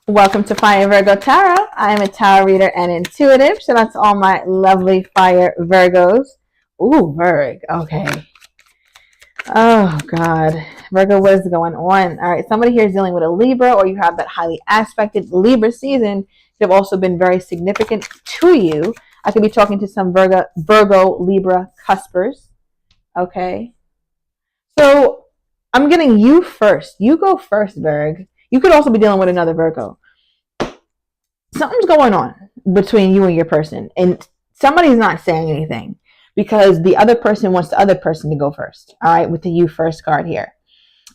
Welcome to Fire Virgo Tarot. I am a tarot reader and intuitive. So that's all my lovely fire Virgos. Ooh, Virg. Okay. Oh, God. Virgo, what is going on? All right. Somebody here is dealing with a Libra, or you have that highly aspected Libra season. They've also been very significant to you. I could be talking to some Virgo Libra cuspers. Okay. So I'm getting you first. You go first, Virg. You could also be dealing with another Virgo. Something's going on between you and your person, and somebody's not saying anything because the other person wants the other person to go first. All right, with the you first card here.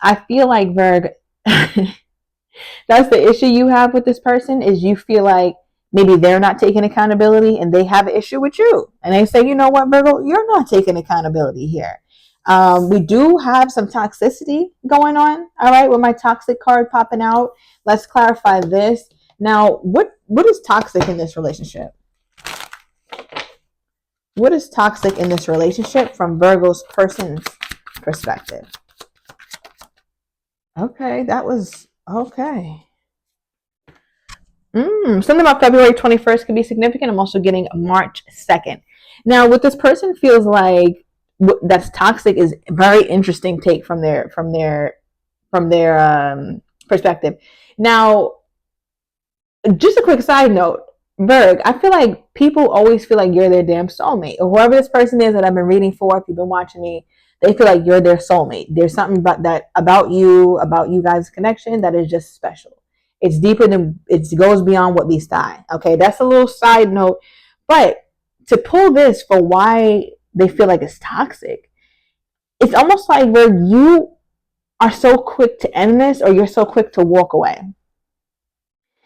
I feel like, Virg, that's the issue you have with this person, is you feel like maybe they're not taking accountability and they have an issue with you. And they say, you know what, Virgo, you're not taking accountability here. We do have some toxicity going on, all right, with my toxic card popping out. Let's clarify this. Now, what is toxic in this relationship? What is toxic in this relationship from Virgo's person's perspective? Okay, that was okay. Something about February 21st could be significant. I'm also getting March 2nd. Now, what this person feels like that's toxic is a very interesting take from their perspective. Now, just a quick side note, Virg, I feel like people always feel like you're their damn soulmate, or whoever this person is that I've been reading for. If you've been watching me, they feel like you're their soulmate. There's something about you guys' connection that is just special. It's deeper than, it goes beyond what meets the eye. Okay, that's a little side note, but to pull this for why they feel like it's toxic, it's almost like where you are so quick to end this, or you're so quick to walk away.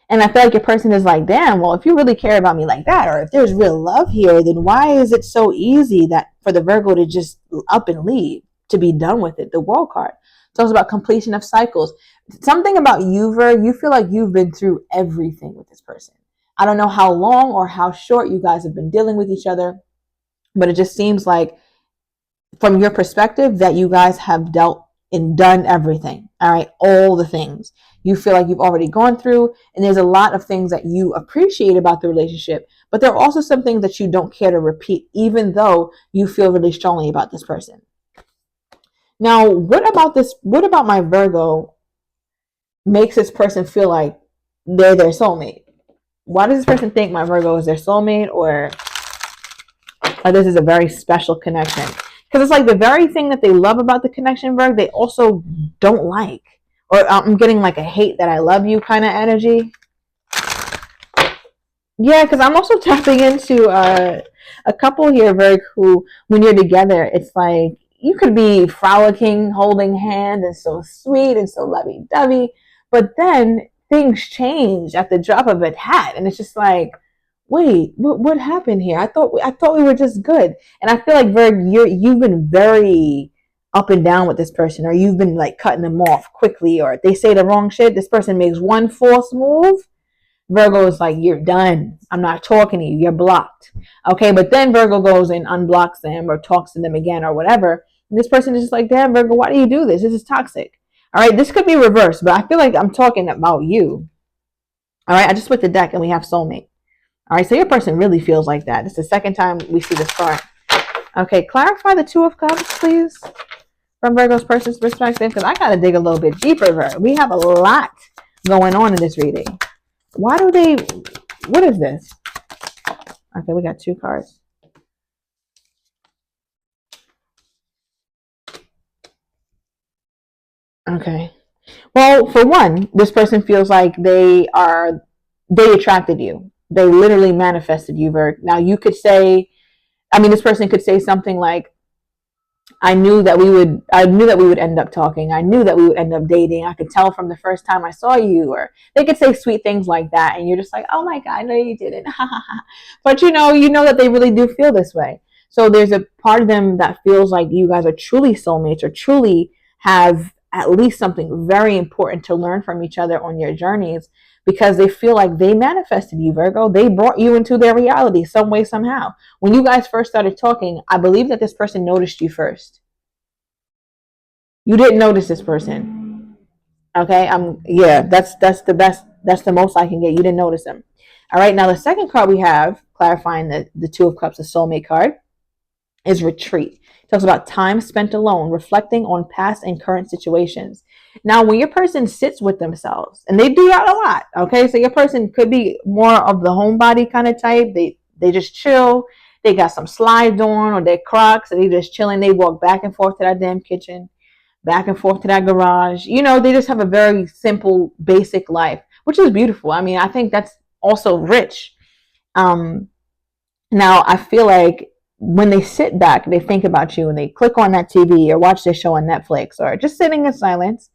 And I feel like your person is like, damn, well, if you really care about me like that, or if there's real love here, then why is it so easy that for the Virgo to just up and leave, to be done with it? The World card talks about completion of cycles. Something about you, Virgo, you feel like you've been through everything with this person. I don't know how long or how short you guys have been dealing with each other, but it just seems like from your perspective that you guys have dealt and done everything. All right, all the things you feel like you've already gone through, and there's a lot of things that you appreciate about the relationship, but there are also some things that you don't care to repeat, even though you feel really strongly about this person. Now, what about my Virgo makes this person feel like they're their soulmate? Why does this person think my Virgo is their soulmate, or this is a very special connection? Because it's like the very thing that they love about the connection, Virgo, they also don't like. Or I'm getting like a hate that I love you kind of energy. Yeah, because I'm also tapping into a couple here, Virgo, who, when you're together, it's like you could be frolicking, holding hands, and so sweet and so lovey-dovey, but then things change at the drop of a hat, and it's just like, wait, what happened here? I thought we were just good. And I feel like, Virgo, you've been very up and down with this person, or you've been like cutting them off quickly, or they say the wrong shit, this person makes one false move, Virgo is like, you're done, I'm not talking to you, you're blocked. Okay, but then Virgo goes and unblocks them or talks to them again or whatever, and this person is just like, damn, Virgo, why do you do this is toxic. All right, this could be reversed, but I feel like I'm talking about you. All right, I just split the deck and we have soulmate. All right, so your person really feels like that. This is the second time we see this card. Okay, clarify the Two of Cups, please, from Virgo's person's perspective, because I got to dig a little bit deeper, Virgo. We have a lot going on in this reading. Why do they, what is this? Okay, we got two cards. Okay. Well, for one, this person feels like they attracted you. They literally manifested you, Virgo. Now you could say, this person could say something like, I knew that we would end up talking. I knew that we would end up dating. I could tell from the first time I saw you. Or they could say sweet things like that, and you're just like, oh my God, no, you didn't. But you know that they really do feel this way. So there's a part of them that feels like you guys are truly soulmates, or truly have at least something very important to learn from each other on your journeys, because they feel like they manifested you, Virgo. They brought you into their reality some way, somehow. When you guys first started talking, I believe that this person noticed you first. You didn't notice this person. Okay, yeah, that's the best That's the most I can get. You didn't notice them. All right, now the second card we have, clarifying the Two of Cups, the soulmate card, is retreat. It talks about time spent alone, reflecting on past and current situations. Now, when your person sits with themselves, and they do that a lot, okay? So your person could be more of the homebody kind of type. They just chill. They got some slides on or their Crocs, and they just chilling. They walk back and forth to that damn kitchen, back and forth to that garage. You know, they just have a very simple, basic life, which is beautiful. I mean, I think that's also rich. Now, I feel like when they sit back, they think about you and they click on that TV or watch this show on Netflix or just sitting in silence,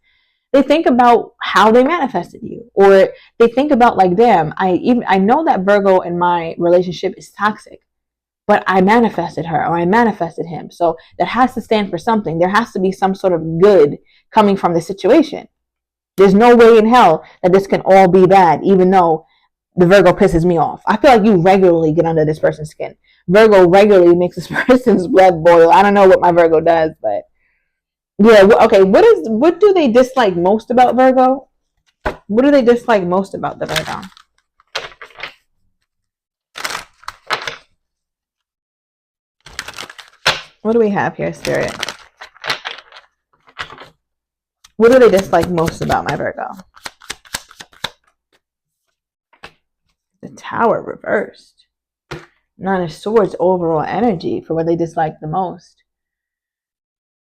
they think about how they manifested you, or they think about like, damn, I know that Virgo in my relationship is toxic, but I manifested her or I manifested him. So that has to stand for something. There has to be some sort of good coming from the situation. There's no way in hell that this can all be bad, even though the Virgo pisses me off. I feel like you regularly get under this person's skin. Virgo regularly makes this person's blood boil. I don't know what my Virgo does, but yeah. Okay, what do they dislike most about Virgo? What do they dislike most about the Virgo? What do we have here, Spirit? What do they dislike most about my Virgo? The Tower reversed. Nine of Swords overall energy for what they dislike the most.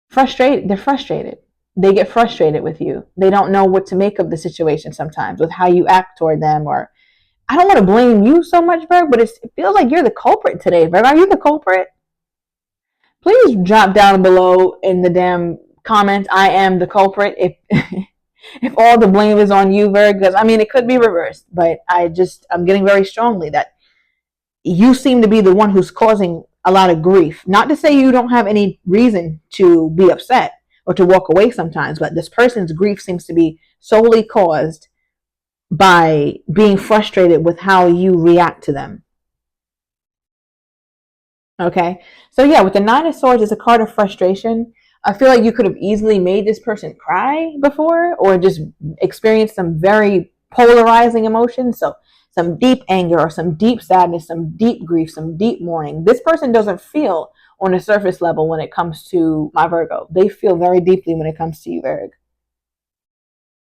Frustrated. They're frustrated. They get frustrated with you. They don't know what to make of the situation sometimes with how you act toward them. Or I don't want to blame you so much, Virgo, but it feels like you're the culprit today, Virgo. Are you the culprit? Please drop down below in the damn comments. I am the culprit. If all the blame is on you, Virgo, because I mean it could be reversed, but I'm getting very strongly that you seem to be the one who's causing a lot of grief. Not to say you don't have any reason to be upset or to walk away sometimes, but this person's grief seems to be solely caused by being frustrated with how you react to them. Okay, so yeah, with the Nine of Swords, it's a card of frustration. I feel like you could have easily made this person cry before or just experienced some very polarizing emotions. So some deep anger or some deep sadness, some deep grief, some deep mourning. This person doesn't feel on a surface level when it comes to my Virgo. They feel very deeply when it comes to you, Virgo.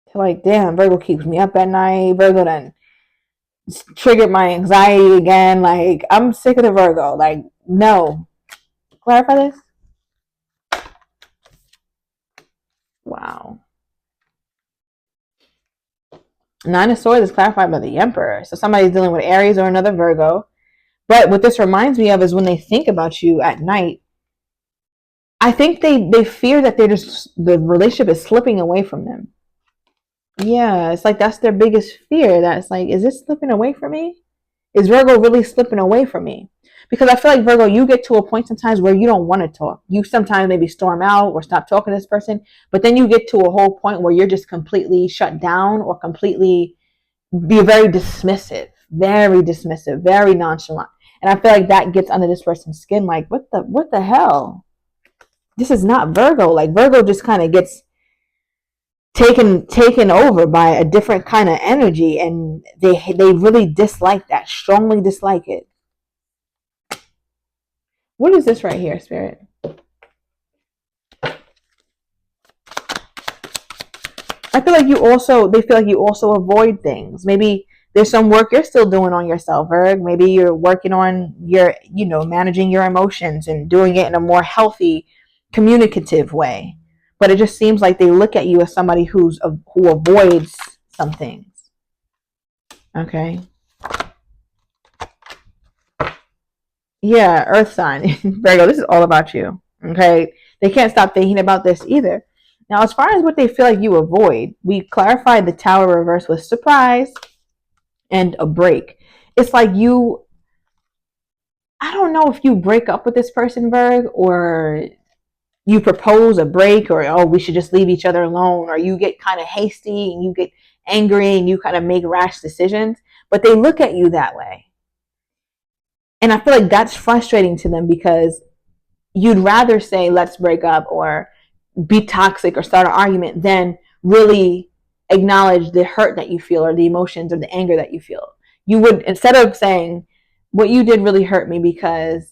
They're like, damn, Virgo keeps me up at night. Virgo done triggered my anxiety again. Like, I'm sick of the Virgo. Like, no. Clarify this. Wow. Nine of Swords is clarified by the Emperor. So somebody's dealing with Aries or another Virgo. But what this reminds me of is when they think about you at night, I think they fear that the relationship is slipping away from them. Yeah, it's like that's their biggest fear. That it's like, is this slipping away from me? Is Virgo really slipping away from me? Because I feel like, Virgo, you get to a point sometimes where you don't want to talk. You sometimes maybe storm out or stop talking to this person, but then you get to a whole point where you're just completely shut down or completely be very dismissive, very nonchalant. And I feel like that gets under this person's skin. Like, what the hell? This is not Virgo. Like, Virgo just kind of gets taken over by a different kind of energy, and they really dislike that, strongly dislike it. What is this right here, Spirit? I feel like they feel like you also avoid things. Maybe there's some work you're still doing on yourself, Virg. Maybe you're working on your, managing your emotions and doing it in a more healthy, communicative way. But it just seems like they look at you as somebody who avoids some things. Okay. Yeah, Earth sign. Virgo, this is all about you. Okay. They can't stop thinking about this either. Now, as far as what they feel like you avoid, we clarified the Tower reverse with surprise and a break. It's like I don't know if you break up with this person, Virg, or you propose a break, or, oh, we should just leave each other alone, or you get kind of hasty and you get angry and you kind of make rash decisions, but they look at you that way. And I feel like that's frustrating to them because you'd rather say, let's break up or be toxic or start an argument than really acknowledge the hurt that you feel or the emotions or the anger that you feel. You would, instead of saying, what you did really hurt me because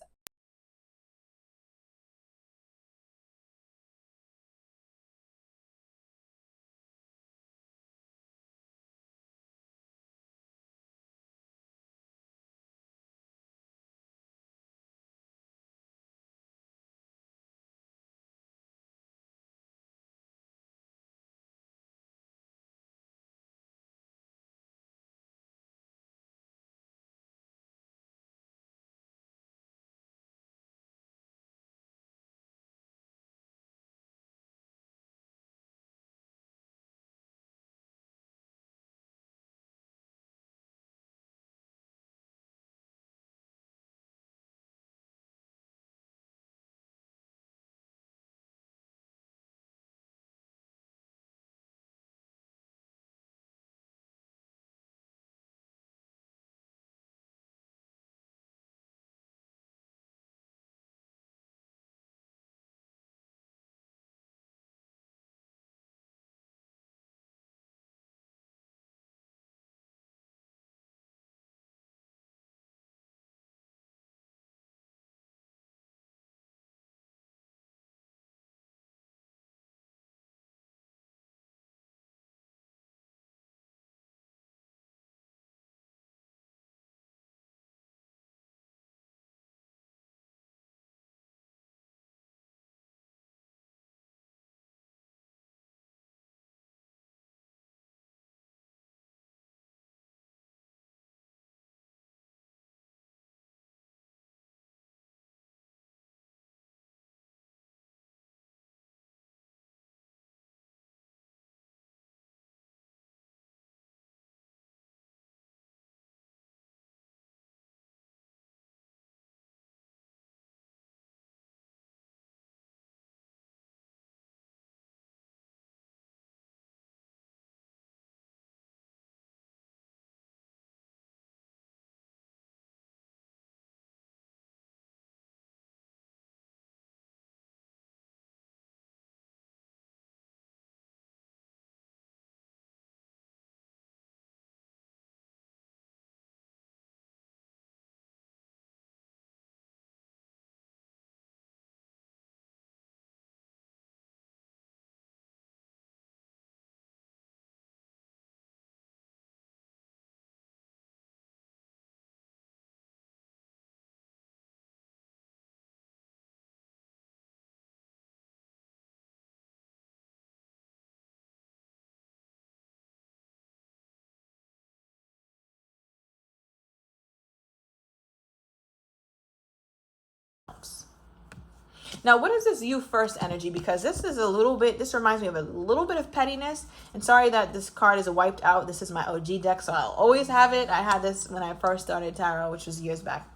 now, what is this you first energy? Because this is a little bit, this reminds me of a little bit of pettiness. And sorry that this card is wiped out. This is my OG deck, so I'll always have it. I had this when I first started tarot, which was years back.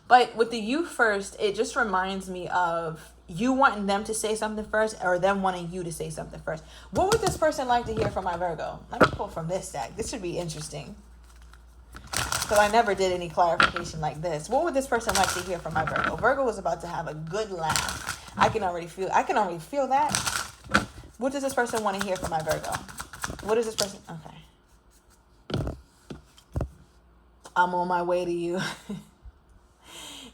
But with the you first, it just reminds me of you wanting them to say something first or them wanting you to say something first. What would this person like to hear from my Virgo? Let me pull from this deck. This should be interesting, because I never did any clarification like this. What would this person like to hear from my Virgo? Virgo was about to have a good laugh. I can already feel that. What does this person want to hear from my Virgo? What is this person? Okay. I'm on my way to you.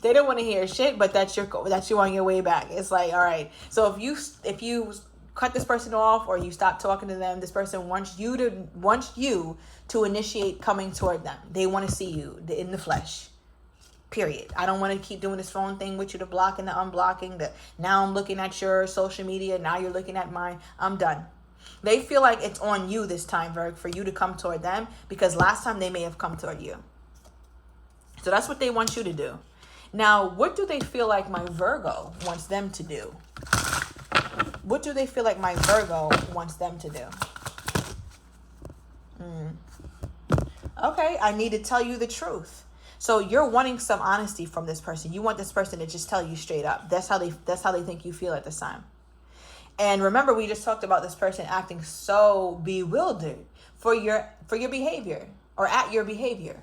They don't want to hear shit, but that's you on your way back. It's like, all right. So if you cut this person off or you stop talking to them, this person wants you to initiate coming toward them. They want to see you in the flesh. Period. I don't want to keep doing this phone thing with you, the blocking, the unblocking, the now I'm looking at your social media, now you're looking at mine. I'm done. They feel like it's on you this time, Virg, for you to come toward them, because last time they may have come toward you. So that's what they want you to do. Now, what do they feel like my Virgo wants them to do? What do they feel like my Virgo wants them to do? Okay, I need to tell you the truth. So you're wanting some honesty from this person. You want this person to just tell you straight up. That's how they think you feel at this time. And remember, we just talked about this person acting so bewildered for your behavior or at your behavior.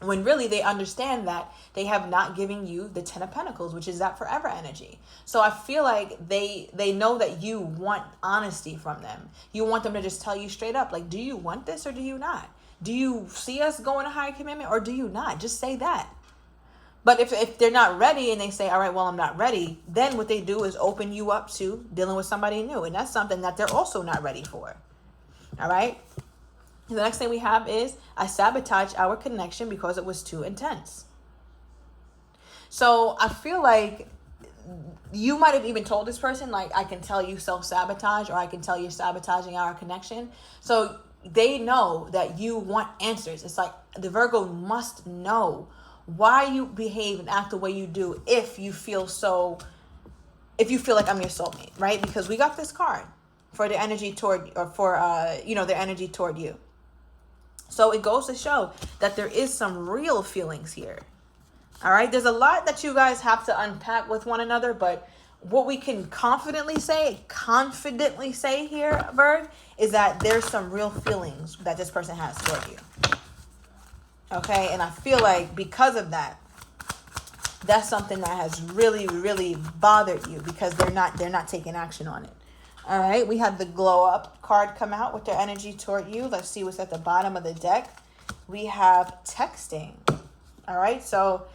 when really they understand that they have not given you the 10 of Pentacles, which is that forever energy. So I feel like they know that you want honesty from them. You want them to just tell you straight up, like, do you want this or do you not? Do you see us going to higher commitment or do you not? Just say that. But if they're not ready and they say, all right, well, I'm not ready, then what they do is open you up to dealing with somebody new. And that's something that they're also not ready for. All right? The next thing we have is, I sabotage our connection because it was too intense. So I feel like you might have even told this person, like, I can tell you self-sabotage, or I can tell you're sabotaging our connection. So they know that you want answers. It's like the Virgo must know why you behave and act the way you do if you feel like I'm your soulmate, right? Because we got this card for the energy toward, or for, their energy toward you. So it goes to show that there is some real feelings here. All right. There's a lot that you guys have to unpack with one another, but what we can confidently say here, Virg, is that there's some real feelings that this person has toward you. Okay. And I feel like because of that, that's something that has really, really bothered you, because they're not taking action on it. All right, we have the glow up card come out with their energy toward you. Let's see what's at the bottom of the deck. We have texting. All right, so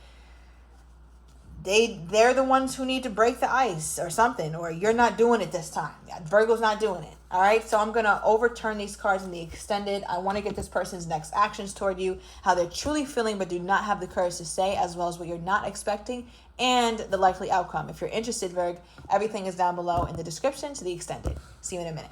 they're the ones who need to break the ice or something, or you're not doing it this time. Virgo's not doing it. All right, so I'm going to overturn these cards in the extended. I want to get this person's next actions toward you, how they're truly feeling but do not have the courage to say, as well as what you're not expecting, and the likely outcome. If you're interested, Virg, everything is down below in the description to the extended. See you in a minute.